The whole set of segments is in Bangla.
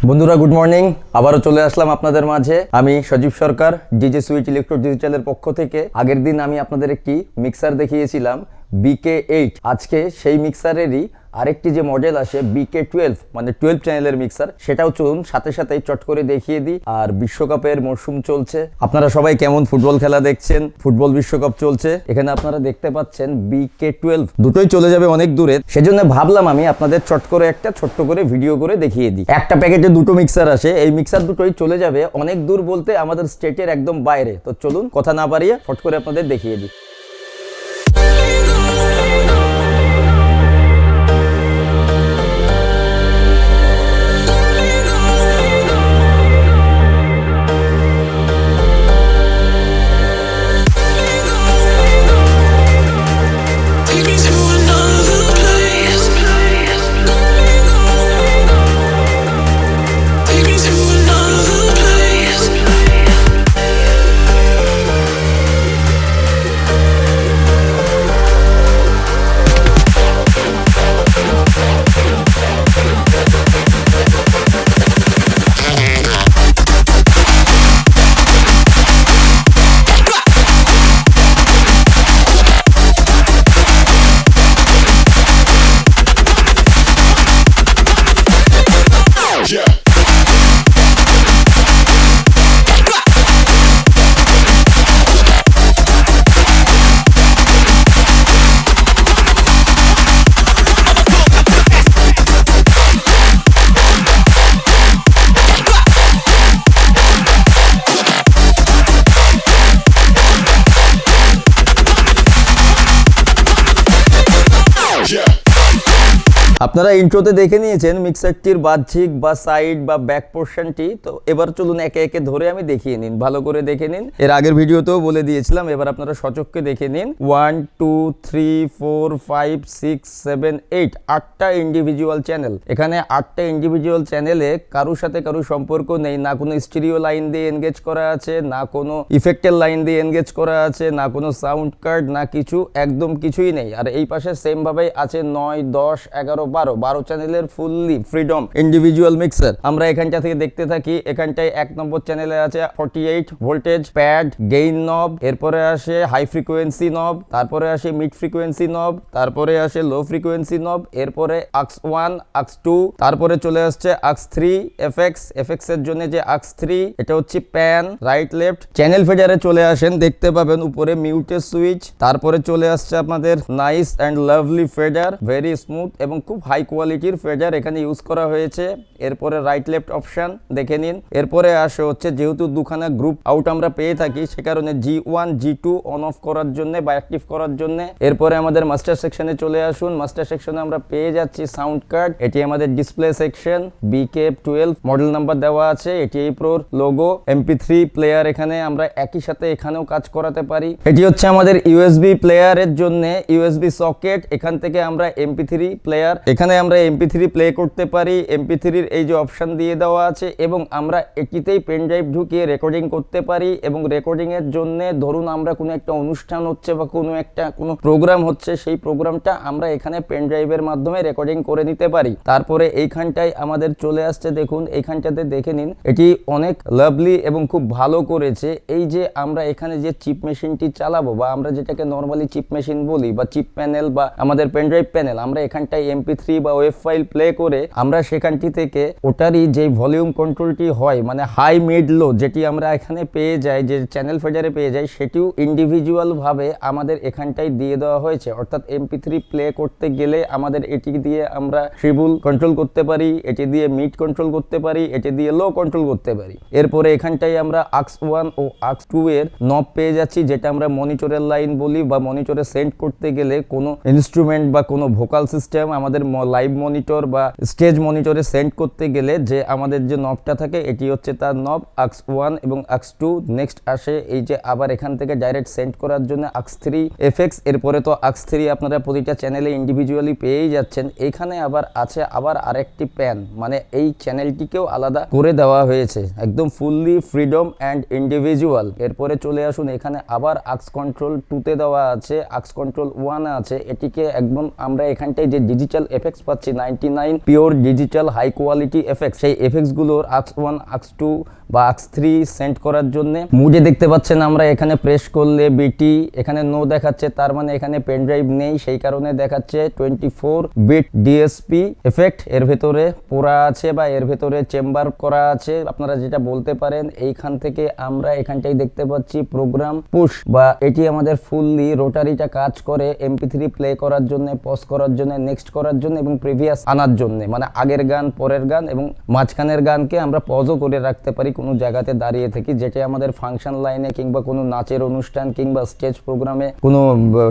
বন্ধুরা গুড মর্নিং, আবারও চলে আসলাম আপনাদের মাঝে। আমি সজীব সরকার, ডিজে সুইচ ইলেকট্রো ডিজিটালের পক্ষ থেকে। আগের দিন আমি আপনাদের একটি মিক্সার দেখিয়েছিলাম BK8। আজকে সেই মিক্সারেরই আরেকটি যে মডেল আসে BK12, মানে 12 চ্যানেলের মিক্সার, সেটাও চলুন সাথে সাথেই চট করে দেখিয়ে দিই। আর বিশ্বকাপের মরশুম চলছে, আপনারা সবাই কেমন ফুটবল খেলা দেখছেন? ফুটবল বিশ্বকাপ চলছে, এখানে আপনারা দেখতে পাচ্ছেন BK12 দুটোই চলে যাবে অনেক দূরে। সেজন্য ভাবলাম আমি আপনাদের চট করে একটা ছোট্ট করে ভিডিও করে দেখিয়ে দিই। একটা প্যাকেটে দুটো মিক্সার আসে, এই মিক্সার দুটোই চলে যাবে অনেক দূর, বলতে আমাদের স্টেটের একদম বাইরে। তো চলুন কথা না বাড়িয়ে ফট করে আপনাদের দেখিয়ে দিই। আপনারা ইন্ট্রোতে দেখে নিয়েছেন মিক্সারটির বাহ্যিক বা সাইড বা ব্যাক পোর্শনটি। তো এবার চলুন একে একে ধরে আমি দেখিয়ে নিন, ভালো করে দেখে নিন। এর আগের ভিডিওতেও বলে দিয়েছিলাম, এবার আপনারা সচক্ষে দেখে নিন। 1 2 3 4 5 6 7 8 আটটা ইন্ডিভিজুয়াল চ্যানেল। এখানে আটটা ইন্ডিভিজুয়াল চ্যানেলে কারোর সাথে কারোর সম্পর্ক নেই, না কোনো স্টিরিও লাইন দিয়ে এনগেজ করা আছে, না কোনো ইফেক্টের লাইন দিয়ে এনগেজ করা আছে, না কোনো সাউন্ড কার্ড, না কিছু, একদম কিছুই নেই। আর এই পাশে সেম ভাবেই আছে 9 10 11 12 চ্যানেলের ফুললি ফ্রিডম ইন্ডিভিজুয়াল মিক্সার। আমরা এখানটা থেকে দেখতে থাকি। এখানটায় 1 নম্বর চ্যানেলে আছে 48 ভোল্টেজ প্যাড, গেইন নব, এরপরে আসে হাই ফ্রিকোয়েন্সি নব, তারপরে আসে মিড ফ্রিকোয়েন্সি নব, তারপরে আসে লো ফ্রিকোয়েন্সি নব, এরপরে AUX 1 AUX 2, তারপরে চলে আসছে AUX 3 FX এর জন্য যে AUX 3, এটা হচ্ছে প্যান, রাইট লেফট। চ্যানেল ফেডারে চলে আসেন, দেখতে পাবেন উপরে মিউটের সুইচ, তারপরে চলে আসছে আপনাদের nice and lovely feeder, very smooth এবং খুব হাই কোয়ালিটির ফেডার এখানে ইউজ করা হয়েছে। এরপরে রাইট লেফট অপশন দেখে নিন। এরপরে আসে হচ্ছে, যেহেতু দুখানা গ্রুপ আউট আমরা পেয়ে থাকি, সে কারণে G1 G2 অন অফ করার জন্য বা অ্যাক্টিভ করার জন্য। এরপরে আমাদের মাস্টার সেকশনে চলে আসুন। মাস্টার সেকশনে আমরা পেয়ে যাচ্ছি সাউন্ড কার্ড, এটি আমাদের display section, BK12 model number দেওয়া আছে, এটি এই প্রোর লোগো। MP3 প্লেয়ার এখানে আমরা একই সাথে এখানেও কাজ করাতে পারি। এটি হচ্ছে আমাদের USB প্লেয়ারের জন্য USB সকেট, এখান থেকে আমরা MP3 প্লেয়ার, এখানে আমরা MP3 প্লে করতে পারি। MP3 এর এই যে অপশন দিয়ে দেওয়া আছে, এবং আমরা এটিতেই পেন ড্রাইভ ঢুকিয়ে রেকর্ডিং করতে পারি। এবং রেকর্ডিং এর জন্য ধরুন আমরা কোনো একটা অনুষ্ঠান হচ্ছে বা কোনো প্রোগ্রাম হচ্ছে, সেই প্রোগ্রামটা আমরা এখানে পেন ড্রাইভের মাধ্যমে রেকর্ডিং করে নিতে পারি। তারপরে এইখানটায় আমাদের চলে আসছে, দেখুন এইখানটাতে দেখে নিন, এটি অনেক লাভলি এবং খুব ভালো করেছে। এই যে আমরা এখানে যে চিপ মেশিনটি চালাবো, বা আমরা যেটাকে নর্মালি চিপ মেশিন বলি, বা চিপ প্যানেল বা আমাদের পেন ড্রাইভ প্যানেল, আমরা এখানটায় MP3 বা ওয়েব ফাইল প্লে করে আমরা সেখানটি থেকে ওটারই যে ভলিউম কন্ট্রোলটি হয়, মানে হাই মিড লো, যেটি আমরা এখানে পেয়ে যাই, যে চ্যানেল ফেডারে পেয়ে যাই, সেটিও ইন্ডিভিজুয়াল ভাবে আমাদের এখানটায় দিয়ে দেওয়া হয়েছে। অর্থাৎ MP3 প্লে করতে গেলে আমাদের এটি দিয়ে আমরা ট্রিবল কন্ট্রোল করতে পারি, এটি দিয়ে মিড কন্ট্রোল করতে পারি, এটি দিয়ে লো কন্ট্রোল করতে পারি। এরপরে এখানটায় আমরা AUX 1 ও AUX 2 এর নব পেয়ে যাচ্ছি, যেটা আমরা মনিটরের লাইন বলি, বা মনিটরে সেন্ড করতে গেলে কোনো ইনস্ট্রুমেন্ট বা কোনো ভোকাল সিস্টেম আমাদের লাইভ মনিটর বা স্টেজ মনিটরে সেন্ড করতে গেলে যে আমাদের যে নবটা থাকে, এটি হচ্ছে তার নব AUX 1 এবং AUX 2। নেক্সট আসে এই যে আবার এখান থেকে ডাইরেক্ট সেন্ড করার জন্য AUX 3 FX। এরপরে তো AUX 3 আপনারা প্রতিটা চ্যানেলে ইন্ডিভিজুয়ালি পেয়েই যাচ্ছেন। এখানে আবার আছে আবার আরেকটি প্যান, মানে এই চ্যানেলটিকেও আলাদা করে দেওয়া হয়েছে, একদম ফুললি ফ্রিডম অ্যান্ড ইন্ডিভিজুয়াল। এরপরে চলে আসুন, এখানে আবার AUX কন্ট্রোল 2 তে দেওয়া আছে, AUX কন্ট্রোল 1 আছে। এটিকে একদম আমরা এখানটায় যে ডিজিটাল এফেক্টস পাচ্ছি 99 pure digital high quality effects. সেই এফেক্টস গুলোর আক্স 1 আক্স 2 বা আক্স 3 সেন্ড করার জন্য মুডে দেখতে পাচ্ছেন আমরা এখানে প্রেস করলে বিটি, এখানে নো দেখাচ্ছে, তার মানে এখানে পেন ড্রাইভ নেই, সেই কারণে দেখাচ্ছে 24 বিট ডিএসপি এফেক্ট। এর ভেতরে পোড়া আছে বা এর ভেতরে চেম্বার করা আছে, আপনারা যেটা বলতে পারেন। এইখান থেকে আমরা এখানটাই দেখতে পাচ্ছি প্রোগ্রাম পুশ, বা এটি আমাদের ফুললি রোটারিটা কাজ করে MP3 প্লে করার জন্য, পজ করার জন্য, নেক্সট করার জন্য এবং প্রিভিয়াস আনার জন্য, মানে আগের গান, পরের গান এবং মাঝখানের গানকে আমরা পজও করে রাখতে পারি কোনো জায়গাতে দাঁড়িয়ে থাকি, যেটা আমাদের ফাংশন লাইনে কিংবা কোনো নাচের অনুষ্ঠান কিংবা স্টেজ প্রোগ্রামে, কোনো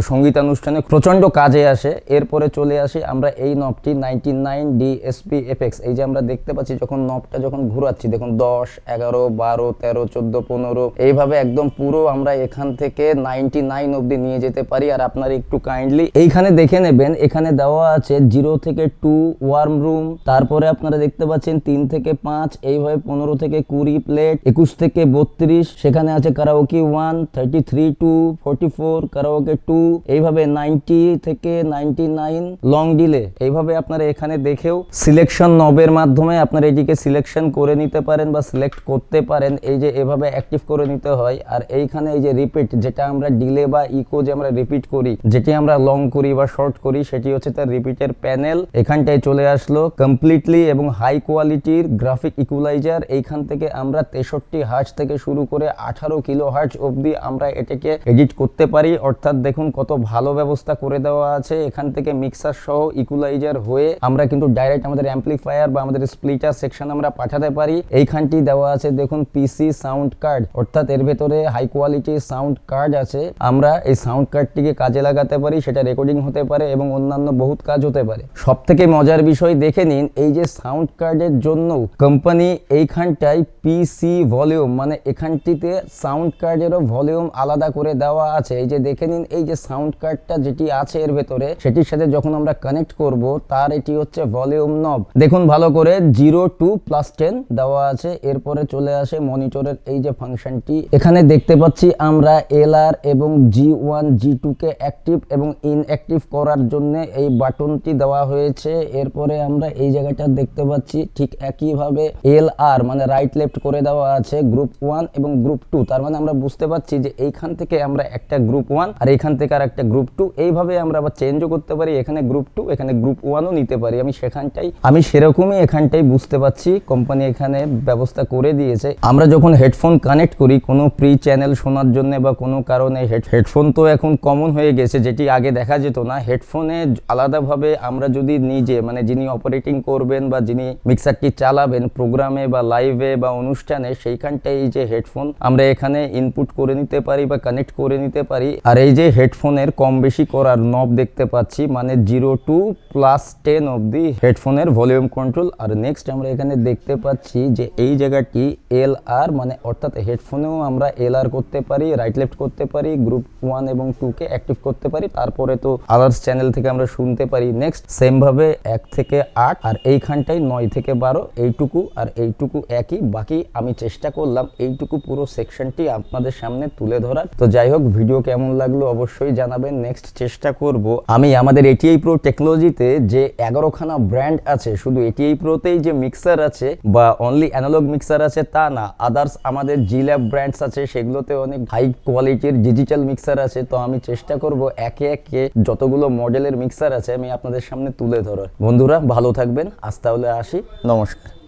সঙ্গীতানুষ্ঠানে প্রচন্ড কাজে আসে। এরপরে চলে আসি আমরা এই নবটি 99 DSP এফেক্টস। এই যে আমরা দেখতে পাচ্ছি যখন নবটা যখন ঘোরাচ্ছি, দেখুন 10, 11, 12, 13, 14, 15 এইভাবে একদম পুরো আমরা এখান থেকে 99 অবধি নিয়ে যেতে পারি। আর আপনারা একটু কাইন্ডলি এইখানে দেখে নেবেন, এখানে দেওয়া আছে 0 থেকে 2 ওয়ার্ম রুম, তারপরে আপনারা দেখতে পাচ্ছেন 3 থেকে 5, এইভাবে 15 থেকে 20 প্লেট, 21 থেকে 32, সেখানে আছে কারাওকে 1, 33 টু 44, কারাওকে 2, এইভাবে 90 থেকে 99 লং ডিলে। এইভাবে আপনারা এখানে দেখেও সিলেকশন নবের মাধ্যমে আপনারা এটিকে সিলেকশন করে নিতে পারেন বা সিলেক্ট করতে পারেন। এই যে এভাবে অ্যাক্টিভ করে নিতে হয়। আর এইখানে এই যে রিপিট, যেটা আমরা ডিলে বা ইকো যে আমরা রিপিট করি, যেটি আমরা লং করি বা শর্ট করি, সেটি হচ্ছে তার রিপিটের প্যানেল। এখানটায় চলে আসলো কমপ্লিটলি এবং হাই কোয়ালিটির গ্রাফিক ইকুয়ালাইজার। এইখান থেকে আমরা 63 হার্টজ থেকে শুরু করে 18 কিলো হার্টজ অবধি আমরা এটাকে এডিট করতে পারি। অর্থাৎ দেখুন কত ভালো ব্যবস্থা করে দেওয়া আছে। এখান থেকে মিক্সার সহ ইকুয়ালাইজার হয়ে আমরা কিন্তু ডাইরেক্ট আমাদের অ্যাম্পলিফায়ার বা আমাদের স্প্লিটার সেকশন আমরা পাঠাতে পারি। এইখানটি দেওয়া আছে দেখুন পিসি সাউন্ড কার্ড, অর্থাৎ এর ভেতরে হাই কোয়ালিটি সাউন্ড কার্ড আছে। আমরা এই সাউন্ড কার্ডটিকে কাজে লাগাতে পারি, সেটা রেকর্ডিং হতে পারে এবং অন্যান্য বহুত কাজ হতে পারে। সব থেকে মজার বিষয় দেখে নিন, এই যে সাউন্ড কার্ডের জন্য কোম্পানি এইখানটায় পিসি ভলিউম, মানে এখানটিতে সাউন্ড কার্ডেরও ভলিউম আলাদা করে দেওয়া আছে। এই যে দেখে নিন, এই যে সাউন্ড কার্ডটা যেটি আছে এর ভেতরে, সেটির সাথে যখন আমরা কানেক্ট করব, তার এটি হচ্ছে ভলিউম নব। দেখুন ভালো করে 0 to +10 দেওয়া আছে। এরপরে চলে আসে মনিটরের এই যে ফাংশনটি, এখানে দেখতে পাচ্ছি আমরা LR এবং G1 G2 কে অ্যাক্টিভ এবং ইনঅ্যাক্টিভ করার জন্য এই বাটনটি দেওয়া হয়েছে। এরপরে আমরা এই জায়গাটা দেখতে পাচ্ছি ঠিক একইভাবে LR মানে রাইট লেফট করে দেওয়া আছে গ্রুপ 1 এবং গ্রুপ 2। তার মানে আমরা বুঝতে পারছি যে এইখান থেকে আমরা একটা গ্রুপ 1 আর এইখান থেকে আর একটা গ্রুপ 2, এইভাবে আমরা আবার চেঞ্জও করতে পারি। এখানে গ্রুপ 2, এখানে গ্রুপ 1ও নিতে পারি। আমি সেরকমই এখানটাই বুঝতে পাচ্ছি কোম্পানি এখানে ব্যবস্থা করে দিয়েছে। আমরা যখন হেডফোন কানেক্ট করি কোনো প্রি চ্যানেল শোনার জন্য বা কোনো কারণে, হেডফোন তো এখন কমন হয়ে গেছে, যেটি আগে দেখা যেত না। হেডফোনে আলাদাভাবে আমরা যদি নিজে, মানে যিনি অপারেটিং করবেন বা যিনি মিক্সারটি চালাবেন প্রোগ্রামে বা লাইভে বা অনুষ্ঠানে, সেইখানটাই এই যে হেডফোন আমরা এখানে ইনপুট করে নিতে পারি বা কানেক্ট করে নিতে পারি। আর এই যে হেডফোনের কম বেশি করার নব দেখতে পাচ্ছি, মানে 0 to +10 অবধি হেডফোনের ভলিউম কন্ট্রোল। আর নেক্সট আমরা এখানে দেখতে পাচ্ছি যে এই জায়গাটি LR, মানে অর্থাৎ হেডফোনেও আমরা LR করতে পারি, রাইট লেফট করতে পারি, গ্রুপ 1 এবং 2 কে অ্যাক্টিভ করতে পারি। তারপরে তো আদার্স চ্যানেল থেকে আমরা শুনতে পারি। নেক্সট সেম ভাবে 1 থেকে 8 আর এইখানটাই 9 থেকে 12, এইটুকু আর এইটুকু একই। বাকি আমি চেষ্টা করলাম এইটুকু পুরো সেকশনটি আপনাদের সামনে তুলে ধরার। তো যাই হোক, ভিডিও কেমন লাগলো অবশ্যই জানাবেন। নেক্সট চেষ্টা করব আমি আমাদের ATI Pro টেকনোলজিতে যে 11খানা ব্র্যান্ড আছে, শুধু ATI Proতেই যে মিক্সার আছে বা অনলি অ্যানালগ মিক্সার আছে তা না, আদার্স আমাদের G-Lab ব্র্যান্ডস আছে, সেগুলোতে অনেক হাই কোয়ালিটির ডিজিটাল মিক্সার আছে। তো আমি চেষ্টা করব একে একে যতগুলো মডেলের মিক্সার আছে আমি আপনাদের সামনে তুলে ধরার। বন্ধুরা ভালো থাকবেন, আজ তাহলে আসি, নমস্কার।